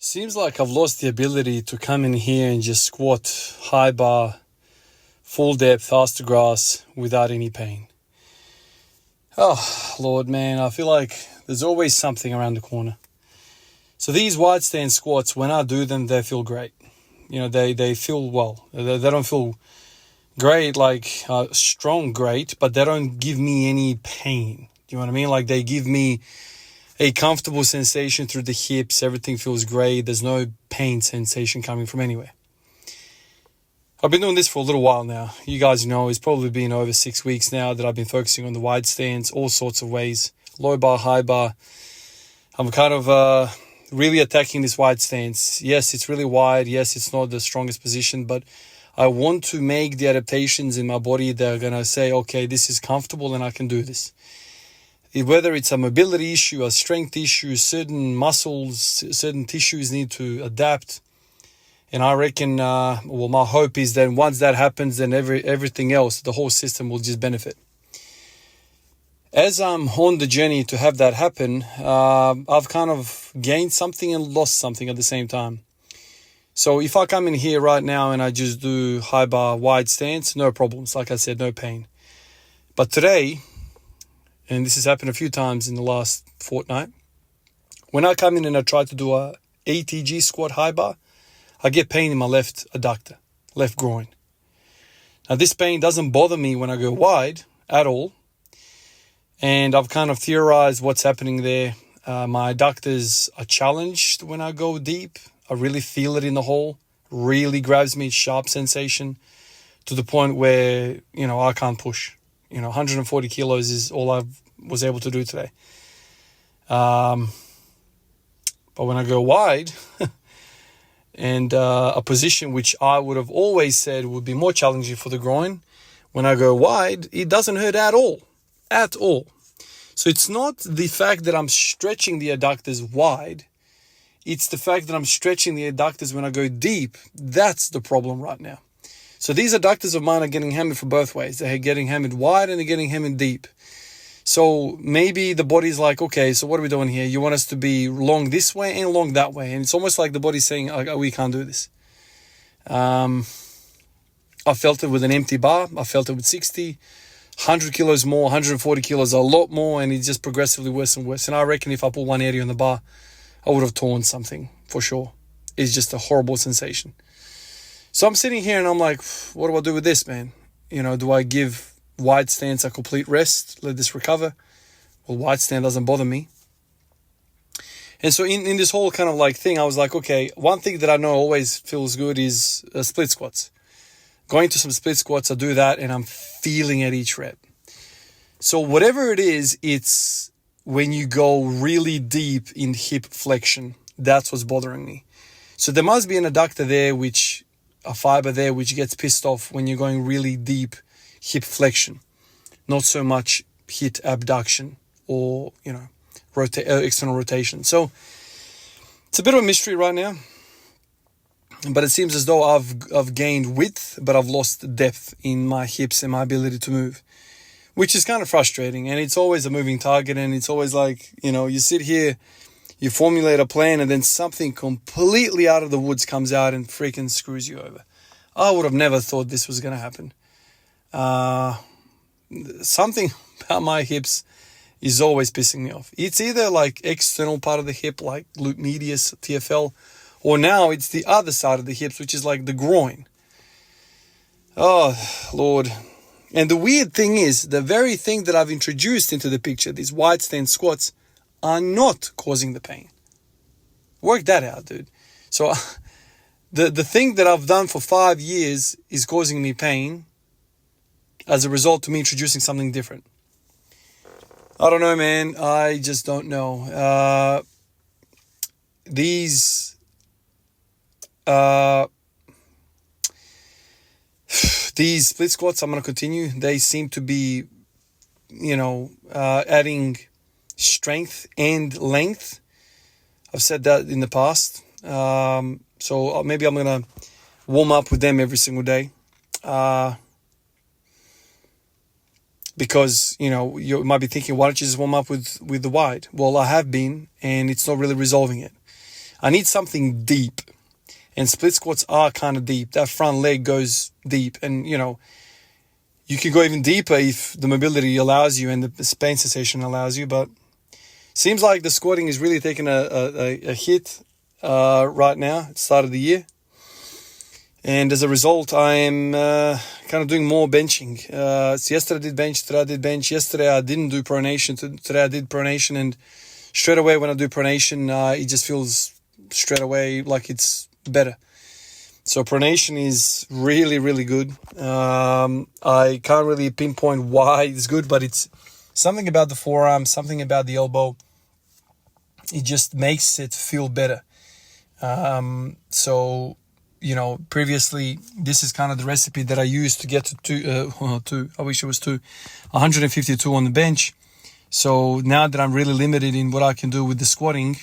Seems like I've lost the ability to come in here and just squat high bar, full depth, ass to grass without any pain. Oh, Lord, man, I feel like there's always something around the corner. So these wide stand squats, when I do them, they feel great. You know, they feel well. They don't feel great, like strong great, but they don't give me any pain. Do you know what I mean? Like they give me a comfortable sensation through the hips. Everything feels great. There's no pain sensation coming from anywhere. I've been doing this for a little while now. You guys know it's probably been over 6 weeks now that I've been focusing on the wide stands, all sorts of ways. Low bar, high bar. I'm kind of really attacking this wide stance. Yes, it's really wide. Yes, it's not the strongest position, but I want to make the adaptations in my body that are going to say, okay, this is comfortable and I can do this. Whether it's a mobility issue, a strength issue, certain muscles, certain tissues need to adapt. And I reckon, my hope is that once that happens, then everything else, the whole system will just benefit. As I'm on the journey to have that happen, I've kind of gained something and lost something at the same time. So if I come in here right now and I just do high bar, wide stance, no problems. Like I said, no pain. But today, and this has happened a few times in the last fortnight, when I come in and I try to do a ATG squat high bar, I get pain in my left adductor, left groin. Now this pain doesn't bother me when I go wide at all. And I've kind of theorized what's happening there. My adductors are challenged when I go deep. I really feel it in the hole. Really grabs me, sharp sensation to the point where, I can't push. 140 kilos is all I was able to do today. But when I go wide, and a position which I would have always said would be more challenging for the groin, when I go wide, it doesn't hurt at all. At all. So it's not the fact that I'm stretching the adductors wide. It's the fact that I'm stretching the adductors when I go deep. That's the problem right now. So these adductors of mine are getting hammered for both ways. They're getting hammered wide and they're getting hammered deep. So maybe the body's like, okay, so what are we doing here? You want us to be long this way and long that way. And it's almost like the body's saying, oh, we can't do this. I felt it with an empty bar. I felt it with 60, 100 kilos more, 140 kilos, a lot more. And it's just progressively worse and worse. And I reckon if I put 180 on the bar, I would have torn something for sure. It's just a horrible sensation. So I'm sitting here and I'm like, what do I do with this, man? Do I give wide stance a complete rest, let this recover? Well, wide stand doesn't bother me. And so in this whole kind of like thing, I was like, okay, one thing that I know always feels good is split squats. Going to some split squats, I do that and I'm feeling at each rep. So whatever it is, it's when you go really deep in hip flexion, that's what's bothering me. So there must be an adductor there, a fiber there, which gets pissed off when you're going really deep hip flexion, not so much hip abduction or, external rotation. So it's a bit of a mystery right now, but it seems as though I've gained width, but I've lost depth in my hips and my ability to move, which is kind of frustrating. And it's always a moving target. And it's always like, you sit here, you formulate a plan, and then something completely out of the woods comes out and freaking screws you over. I would have never thought this was going to happen. Something about my hips is always pissing me off. It's either like external part of the hip, like glute medius, TFL, or now it's the other side of the hips, which is like the groin. Oh, Lord. And the weird thing is, the very thing that I've introduced into the picture, these wide stand squats, are not causing the pain. Work that out, dude. So the thing that I've done for 5 years is causing me pain as a result of me introducing something different. I don't know, man. I just don't know. These split squats, I'm going to continue. They seem to be, adding strength and length. I've said that in the past. So maybe I'm going to warm up with them every single day. Because, you might be thinking, why don't you just warm up with the wide? Well, I have been, and it's not really resolving it. I need something deep. And split squats are kind of deep. That front leg goes deep. And, you know, you can go even deeper if the mobility allows you and the pain sensation allows you. But seems like the squatting is really taking a hit right now at the start of the year. And as a result, I am kind of doing more benching. So yesterday I did bench, today I did bench. Yesterday I didn't do pronation, today I did pronation. And straight away when I do pronation, it just feels straight away like it's better. So pronation is really, really good. I can't really pinpoint why it's good, but it's something about the forearm, something about the elbow. It just makes it feel better. So, you know, previously, this is kind of the recipe that I used to get to I wish it was 152 on the bench. So now that I'm really limited in what I can do with the squatting,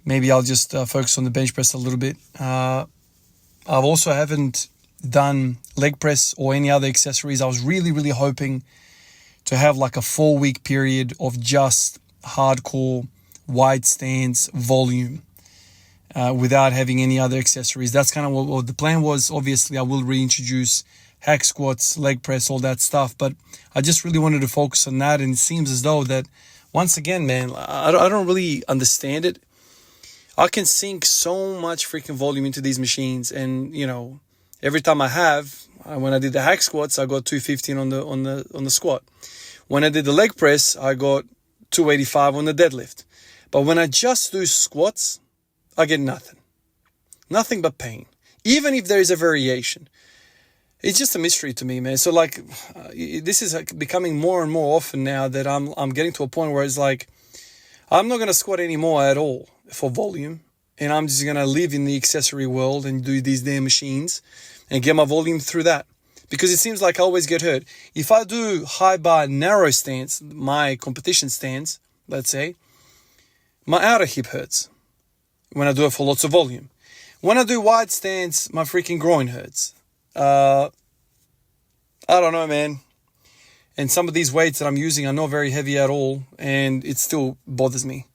maybe I'll just focus on the bench press a little bit. I've also haven't done leg press or any other accessories. I was really, really hoping to have like a 4-week period of just hardcore wide stance volume without having any other accessories. That's kind of what the plan was. Obviously, I will reintroduce hack squats, leg press, all that stuff. But I just really wanted to focus on that. And it seems as though that, once again, man, I don't really understand it. I can sink so much freaking volume into these machines, and you know, every time when I did the hack squats, I got 215 on the squat. When I did the leg press, I got 285 on the deadlift. But when I just do squats, I get nothing but pain. Even if there is a variation, it's just a mystery to me, man. So like, this is becoming more and more often now that I'm getting to a point where it's like, I'm not gonna squat anymore at all for volume, and I'm just gonna live in the accessory world and do these damn machines and get my volume through that, because it seems like I always get hurt. If I do high bar narrow stance, my competition stance, let's say, my outer hip hurts when I do it for lots of volume. When I do wide stance, my freaking groin hurts. I don't know, man. And some of these weights that I'm using are not very heavy at all, and it still bothers me.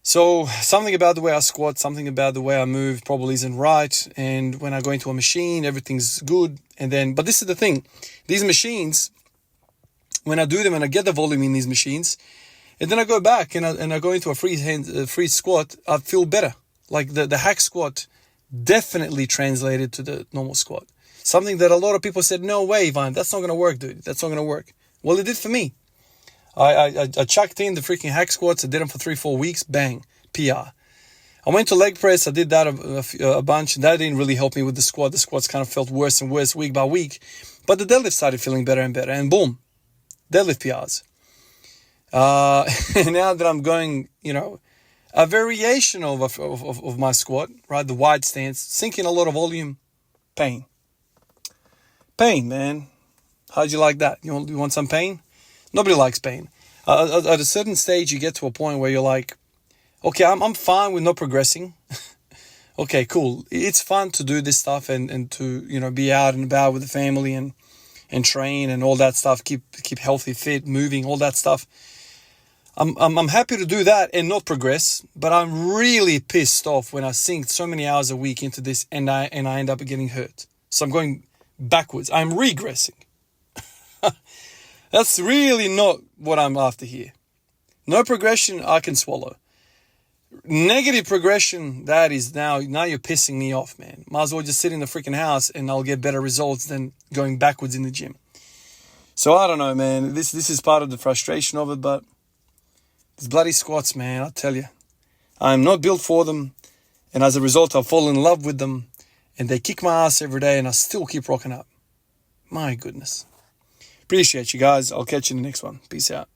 So something about the way I squat, something about the way I move probably isn't right. And when I go into a machine, everything's good. But this is the thing. These machines, when I do them and I get the volume in these machines, and then I go back and I go into a free squat, I feel better. Like the hack squat definitely translated to the normal squat. Something that a lot of people said, no way, Ivan, that's not going to work, dude. That's not going to work. Well, it did for me. I chucked in the freaking hack squats. I did them for 3-4 weeks. Bang. PR. I went to leg press. I did that a bunch. That didn't really help me with the squat. The squats kind of felt worse and worse week by week. But the deadlift started feeling better and better. And boom. Deadlift PRs. And now that I'm going, you know, a variation of my squat, right? The wide stance, sinking a lot of volume, pain. Pain, man. How'd you like that? You want some pain? Nobody likes pain. At a certain stage, you get to a point where you're like, okay, I'm fine with not progressing. Okay, cool. It's fun to do this stuff and to, you know, be out and about with the family and train and all that stuff. Keep healthy, fit, moving, all that stuff. I'm happy to do that and not progress, but I'm really pissed off when I sink so many hours a week into this and I end up getting hurt. So I'm going backwards. I'm regressing. That's really not what I'm after here. No progression, I can swallow. Negative progression, that is now you're pissing me off, man. Might as well just sit in the freaking house and I'll get better results than going backwards in the gym. So I don't know, man. This is part of the frustration of it, but these bloody squats, man, I'll tell you. I'm not built for them, and as a result, I've fallen in love with them, and they kick my ass every day, and I still keep rocking up. My goodness. Appreciate you guys. I'll catch you in the next one. Peace out.